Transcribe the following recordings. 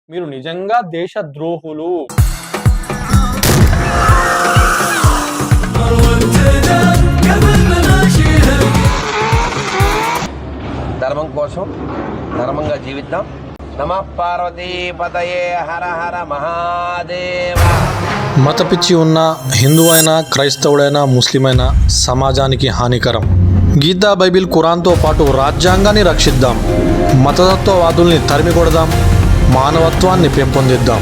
మీరు నిజంగా దేశద్రోహులు. ధర్మం కోసం ధర్మంగా జీవిద్దాం. నమః పార్వతీపతయే హర హర మహాదేవ. మత పిచ్చి ఉన్న హిందూ అయినా క్రైస్తవుడైనా ముస్లిం అయినా సమాజానికి హానికరం. గీతా బైబిల్ ఖురాన్తో పాటు రాజ్యాంగాన్ని రక్షిద్దాం. మతతత్వవాదుల్ని తరిమి కొడదాం. మానవత్వాన్ని పెంపొందిద్దాం.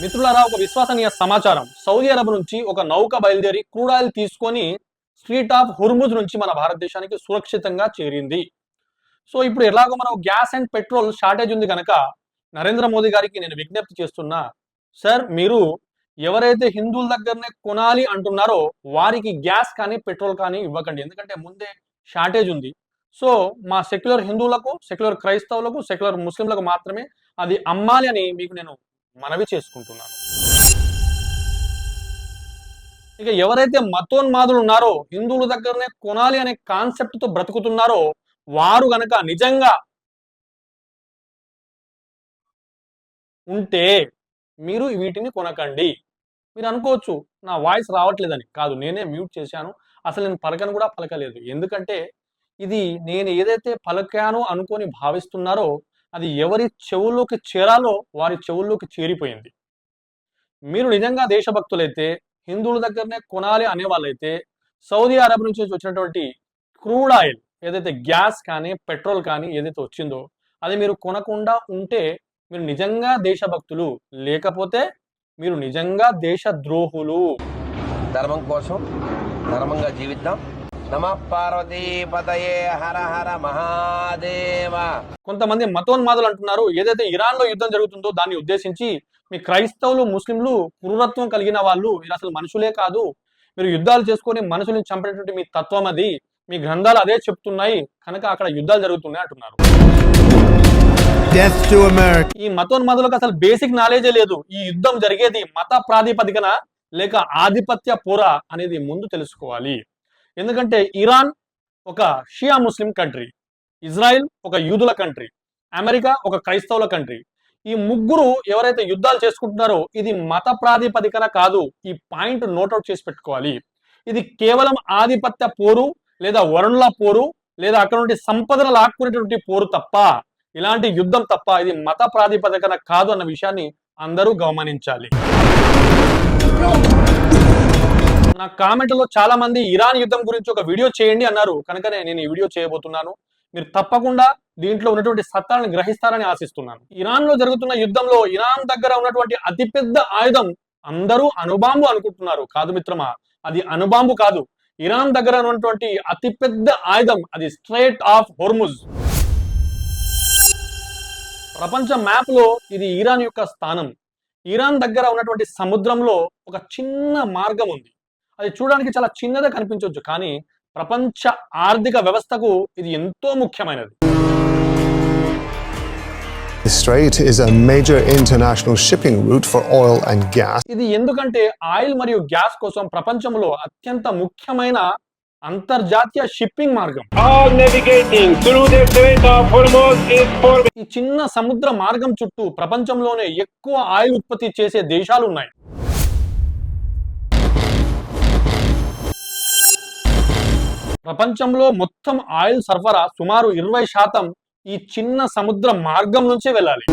మిత్రులారా, ఒక విశ్వసనీయ సమాచారం. సౌదీ అరబ్ నుంచి ఒక నౌక బయలుదేరి క్రూడ్ ఆయిల్ తీసుకొని స్ట్రీట్ ఆఫ్ హుర్ముజ్ నుంచి మన భారతదేశానికి సురక్షితంగా చేరింది. సో ఇప్పుడు ఎలాగో మనం గ్యాస్ అండ్ పెట్రోల్ షార్టేజ్ ఉంది కనుక నరేంద్ర మోదీ గారికి నేను విజ్ఞప్తి చేస్తున్నా, సార్ మీరు ఎవరైతే హిందువుల దగ్గరనే కొనాలి అంటున్నారో వారికి గ్యాస్ కానీ పెట్రోల్ కానీ ఇవ్వకండి. ఎందుకంటే ముందే షార్టేజ్ ఉంది. సో మా సెక్యులర్ హిందువులకు, సెక్యులర్ క్రైస్తవులకు, సెక్యులర్ ముస్లింలకు మాత్రమే అది అమ్మాలి అని మీకు నేను మనవి చేసుకుంటున్నాను. ఇక ఎవరైతే మతోన్మాదులు ఉన్నారో, హిందువుల దగ్గరనే కొనాలి అనే కాన్సెప్ట్ తో బ్రతుకుతున్నారో వారు గనక నిజంగా ఉంటే మీరు వీటిని కొనకండి. మీరు అనుకోవచ్చు నా వాయిస్ రావట్లేదని. కాదు, నేనే మ్యూట్ చేశాను. అసలు నేను పలకను కూడా పలకలేదు. ఎందుకంటే ఇది నేను ఏదైతే పలకానో అనుకొని భావిస్తున్నారో అది ఎవరి చెవుల్లోకి చేరాలో వారి చెవుల్లోకి చేరిపోయింది. మీరు నిజంగా దేశభక్తులైతే, హిందువుల దగ్గరనే కొనాలి అనే వాళ్ళైతే సౌదీ అరబ్ నుంచి వచ్చినటువంటి క్రూడ్ ఆయిల్ ఏదైతే గ్యాస్ కానీ పెట్రోల్ కానీ ఏదైతే వచ్చిందో అది మీరు కొనకుండా ఉంటే మీరు నిజంగా దేశభక్తులు, లేకపోతే మీరు నిజంగా దేశద్రోహులు. ధర్మం కోసం ధర్మంగా జీవిద్దాం. నమః పార్వతీపతయే హర హర మహాదేవ. కొంతమంది మతోన్మాదులు అంటున్నారు, ఏదైతే ఇరాన్ లో యుద్ధం జరుగుతుందో దాన్ని ఉద్దేశించి మీ క్రైస్తవులు, ముస్లింలు క్రూరత్వం కలిగిన వాళ్ళు, మీరు అసలు మనుషులే కాదు, మీరు యుద్ధాలు చేసుకొని మనుషుల్ని చంపేటటువంటి మీ తత్వం అది, మీ గ్రంథాలు అదే చెప్తున్నాయి కనుక అక్కడ యుద్ధాలు జరుగుతున్నాయి అంటున్నారు. ఈ మతోన్మాదులకు అసలు బేసిక్ నాలెడ్జే లేదు. ఈ యుద్ధం జరిగేది మత ప్రాతిపదికన లేక ఆధిపత్య పోరా అనేది ముందు తెలుసుకోవాలి. ఎందుకంటే ఇరాన్ ఒక షియా ముస్లిం కంట్రీ, ఇజ్రాయిల్ ఒక యూదుల కంట్రీ, అమెరికా ఒక క్రైస్తవుల కంట్రీ. ఈ ముగ్గురు ఎవరైతే యుద్ధాలు చేసుకుంటున్నారో ఇది మత ప్రాతిపదికన కాదు. ఈ పాయింట్ నోట్అవుట్ చేసి పెట్టుకోవాలి. ఇది కేవలం ఆధిపత్య పోరు లేదా వరుణుల పోరు లేదా అక్కడ నుండి సంపదను లాక్కునేటువంటి పోరు తప్ప, ఇలాంటి యుద్ధం తప్ప ఇది మత ప్రాతిపదికన కాదు అన్న విషయాన్ని అందరూ గమనించాలి. నా కామెంట్లో చాలా మంది ఇరాన్ యుద్ధం గురించి ఒక వీడియో చేయండి అన్నారు కనుకనే నేను ఈ వీడియో చేయబోతున్నాను. మీరు తప్పకుండా దీంట్లో ఉన్నటువంటి సత్తాలను గ్రహిస్తారని ఆశిస్తున్నాను. ఇరాన్ లో జరుగుతున్న యుద్ధంలో ఇరాన్ దగ్గర ఉన్నటువంటి అతిపెద్ద ఆయుధం అందరూ అణుబాంబు అనుకుంటున్నారు. కాదు మిత్రమా, అది అణుబాంబు కాదు. ఇరాన్ దగ్గర ఉన్నటువంటి అతిపెద్ద ఆయుధం అది స్ట్రైట్ ఆఫ్ హోర్ముజ్. ప్రపంచ మ్యాప్ లో ఇది ఇరాన్ యొక్క స్థానం. ఇరాన్ దగ్గర ఉన్నటువంటి సముద్రంలో ఒక చిన్న మార్గం ఉంది. అది చూడడానికి చాలా చిన్నదే కనిపించవచ్చు, కానీ ప్రపంచ ఆర్థిక వ్యవస్థకు ఇది ఎంతో ముఖ్యమైనది. The strait is a major international shipping route for oil and gas. ఇది ఎందుకంటే ఆయిల్ మరియు గ్యాస్ కోసం ప్రపంచంలో అత్యంత ముఖ్యమైన అంతర్జాతీయ షిప్పింగ్ మార్గం. ఈ చిన్న సముద్ర మార్గం చుట్టూ ప్రపంచంలోనే ఎక్కువ ఆయిల్ ఉత్పత్తి చేసే దేశాలు ఉన్నాయి. ప్రపంచంలో మొత్తం ఆయిల్ సరఫరా సుమారు 20% ఈ చిన్న సముద్ర మార్గం నుంచే వెళ్ళాలి.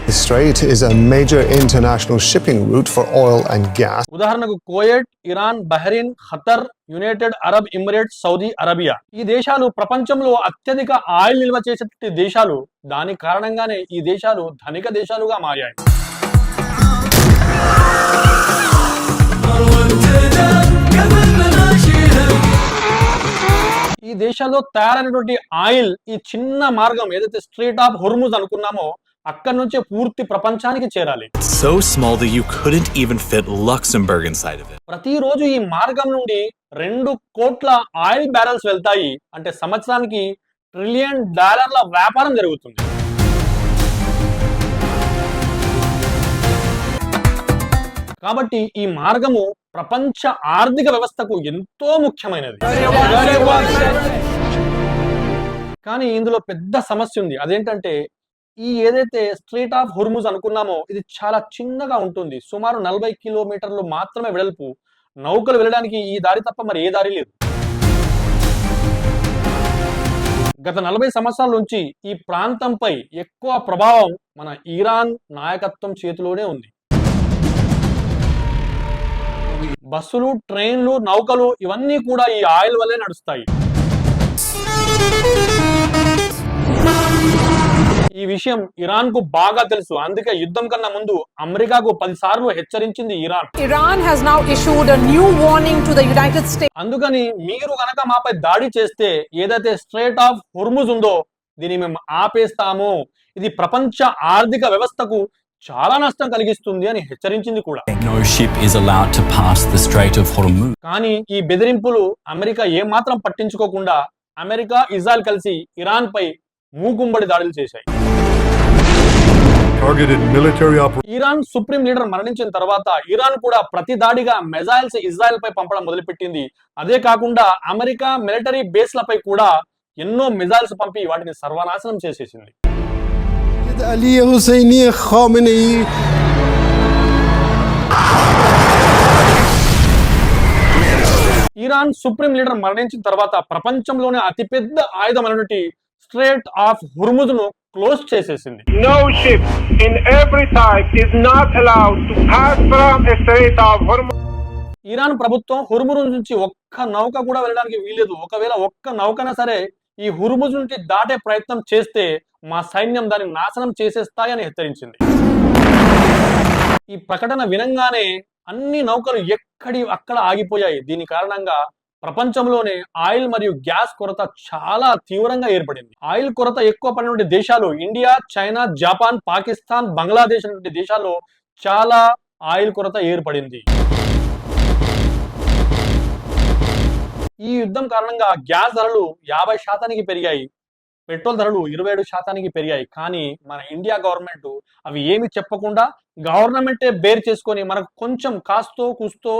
The strait is a major international shipping route for oil and gas. ఉదాహరణకు Kuwait, Iran, Bahrain, Qatar, United Arab Emirates, Saudi Arabia ఈ దేశాలు ప్రపంచంలో అత్యధిక ఆయిల్ నిల్వ చేసే దేశాలు. దాని కారణంగానే ఈ దేశాలు ధనిక దేశాలుగా మారాయి. ఈ దేశాల్లో తయారైనటువంటి ఆయిల్ ఈ చిన్న మార్గం ఏదైతే స్ట్రీట్ ఆఫ్ హోర్ముజ్ అనుకున్నామో అక్కడి నుంచే పూర్తి ప్రపంచానికి చేరాలి. So small that you couldn't even fit Luxembourg inside of it. ప్రతిరోజు ఈ మార్గం నుండి 2 కోట్ల ఆయిల్ బ్యారెల్స్ వెళ్తాయి. అంటే సంవత్సరానికి $1 ట్రిలియన్ వ్యాపారం జరుగుతుంది. కాబట్టి ఈ మార్గము ప్రపంచ ఆర్థిక వ్యవస్థకు ఎంతో ముఖ్యమైనది. కానీ ఇందులో పెద్ద సమస్య ఉంది. అదేంటంటే ఈ ఏదైతే స్ట్రెయిట్ ఆఫ్ హుర్ముజ్ అనుకున్నామో ఇది చాలా చిన్నగా ఉంటుంది. సుమారు 40 కిలోమీటర్లు మాత్రమే వెడల్పు. నౌకలు వెళ్ళడానికి ఈ దారి తప్ప మరి ఏ దారి లేదు. గత 40 సంవత్సరాల నుంచి ఈ ప్రాంతంపై ఎక్కువ ప్రభావం మన ఇరాన్ నాయకత్వం చేతిలోనే ఉంది. బస్సులు, ట్రైన్లు, నౌకలు ఇవన్నీ కూడా ఈ ఆయిల్ వల్లే నడుస్తాయి. ఈ విషయం ఇరాన్ కు బాగా తెలుసు. అందుకే యుద్ధం కన్నా ముందు అమెరికాకు 10 సార్లు హెచ్చరించింది Iran. Iran has now issued a new warning to the United States. అందుకని మీరు గనక మాపై దాడి చేస్తే ఏదైతే స్ట్రెయిట్ ఆఫ్ హుర్ముజ్ ఉందో దీన్ని మేము ఆపేస్తాము. ఇది ప్రపంచ ఆర్థిక వ్యవస్థకు చాలా నష్టం కలిగిస్తుంది అని హెచ్చరించింది కూడా. No ship is allowed to pass the Strait of Hormuz. కానీ ఈ బెదిరింపులు అమెరికా ఏమాత్రం పట్టించుకోకుండా అమెరికా, ఇజ్రాయెల్ కలిసి ఇరాన్ పై మూకుమ్మడి దాడులు చేశాయి. ఇరాన్ సుప్రీం లీడర్ మరణించిన తర్వాత ఇరాన్ కూడా ప్రతి దాడిగా మిజైల్స్ ఇజ్రాయెల్ పై పంపడం మొదలుపెట్టింది. అదే కాకుండా అమెరికా మిలిటరీ బేస్లపై కూడా ఎన్నో మిజైల్స్ పంపి వాటిని సర్వనాశనం చేసేసింది. ఇరాన్ సుప్రీం లీడర్ మరణించిన తర్వాత ప్రపంచంలోనే అతిపెద్ద ఆయుధమైనటువంటి స్ట్రెయిట్ ఆఫ్ హుర్ముజ్ ను క్లోజ్ చేసేసింది. No ship in every type is not allowed to pass from the Strait of Hormuz. Iran ప్రభుత్వం హుర్ముజ్ నుంచి ఒక్క నౌక కూడా వెళ్ళడానికి వీలేదు. ఒకవేళ ఒక్క నౌకన సరే ఈ హుర్ముజ్ నుంచి దాటే ప్రయత్నం చేస్తే మా సైన్యం దాన్ని నాశనం చేసేస్తాయని హెచ్చరించింది. ఈ ప్రకటన వినంగానే అన్ని నౌకలు ఎక్కడి అక్కడ ఆగిపోయాయి. దీని కారణంగా ప్రపంచంలోనే ఆయిల్ మరియు గ్యాస్ కొరత చాలా తీవ్రంగా ఏర్పడింది. ఆయిల్ కొరత ఎక్కువ పడినటువంటి దేశాలు India, China, Japan, Pakistan, Bangladesh వంటి దేశాల్లో చాలా ఆయిల్ కొరత ఏర్పడింది. ఈ యుద్ధం కారణంగా గ్యాస్ ధరలు 50% పెరిగాయి. పెట్రోల్ ధరలు 27% పెరిగాయి. కానీ మన ఇండియా గవర్నమెంట్ అవి ఏమి చెప్పకుండా గవర్నమెంటే బేర్ చేసుకొని మనకు కొంచెం కాస్తో కూస్తో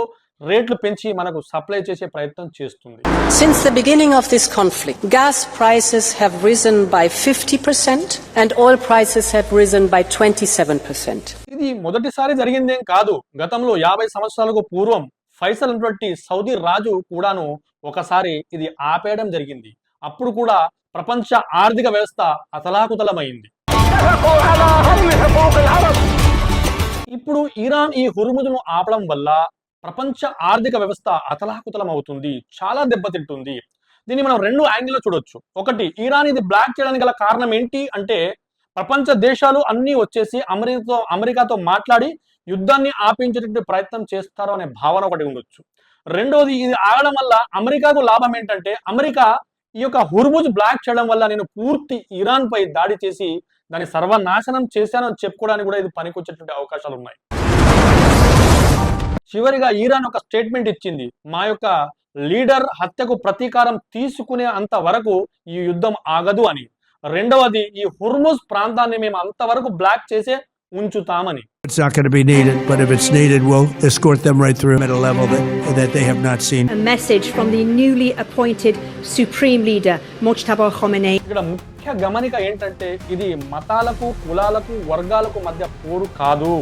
రేట్లు పెంచి మనకు సప్లై చేసే ప్రయత్నం చేస్తుంది. Since the beginning of this conflict, gas prices have risen by 50% and oil prices have risen by 27%. ఇది మొదటిసారి జరిగిందేం కాదు. గతంలో 50 సంవత్సరాలకు పూర్వం ఫైసల్ అనేటువంటి సౌదీ రాజు కూడాను ఒకసారి ఇది ఆపేయడం జరిగింది. అప్పుడు కూడా ప్రపంచ ఆర్థిక వ్యవస్థ అతలాకుతలమైంది. ఇప్పుడు ఇరాన్ ఈ హుర్ముజ్ను ఆపడం వల్ల ప్రపంచ ఆర్థిక వ్యవస్థ అతలాకుతలం అవుతుంది, చాలా దెబ్బతింటుంది. దీన్ని మనం 2 యాంగిల్లో చూడొచ్చు. ఒకటి, ఇరాన్ ఇది బ్లాక్ చేయడానికి గల కారణం ఏంటి అంటే ప్రపంచ దేశాలు అన్నీ వచ్చేసి అమెరికాతో మాట్లాడి యుద్ధాన్ని ఆపించేటువంటి ప్రయత్నం చేస్తారు అనే భావన ఒకటి ఉండొచ్చు. రెండోది, ఇది ఆగడం వల్ల అమెరికాకు లాభం ఏంటంటే అమెరికా ఈ యొక్క హుర్ముజ్ బ్లాక్ చేయడం వల్ల నేను పూర్తి ఇరాన్ పై దాడి చేసి దాన్ని సర్వనాశనం చేశానని చెప్పుకోవడానికి కూడా ఇది పనికొచ్చేటువంటి అవకాశాలు ఉన్నాయి. చివరిగా ఇరాన్ ఒక స్టేట్మెంట్ ఇచ్చింది, మా యొక్క లీడర్ హత్యకు ప్రతీకారం తీసుకునే అంత వరకు ఈ యుద్ధం ఆగదు అని. రెండవది, ఈ హుర్ముజ్ ప్రాంతాన్ని మేము అంతవరకు బ్లాక్ చేసే ఉంచుతామని. It's not going to be needed, but if it's needed, we'll escort them right through at a level that they have not seen. A message from the newly appointed Supreme Leader, Mojtaba Khomeini. ఇక్కడ ముఖ్య గమనిక ఏంటంటే ఇది మతాలకు, కులాలకు, వర్గాలకు మధ్య పోరు కాదు.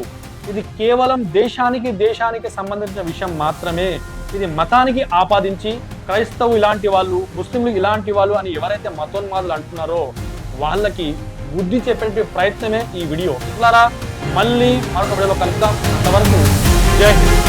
ఇది కేవలం దేశానికి సంబంధించిన విషయం మాత్రమే. ఇది మతానికి ఆపాదించి క్రైస్తవు ఇలాంటి వాళ్ళు, ముస్లింలు ఇలాంటి వాళ్ళు అని ఎవరైతే మతోన్మాదులు అంటున్నారో వాళ్ళకి బుద్ధి చెప్పే ప్రయత్నమే ఈ వీడియో. ఇట్లారా మళ్ళీ మరొక వీడియోలో కలుద్దాం. అంతవరకు జై హింద్.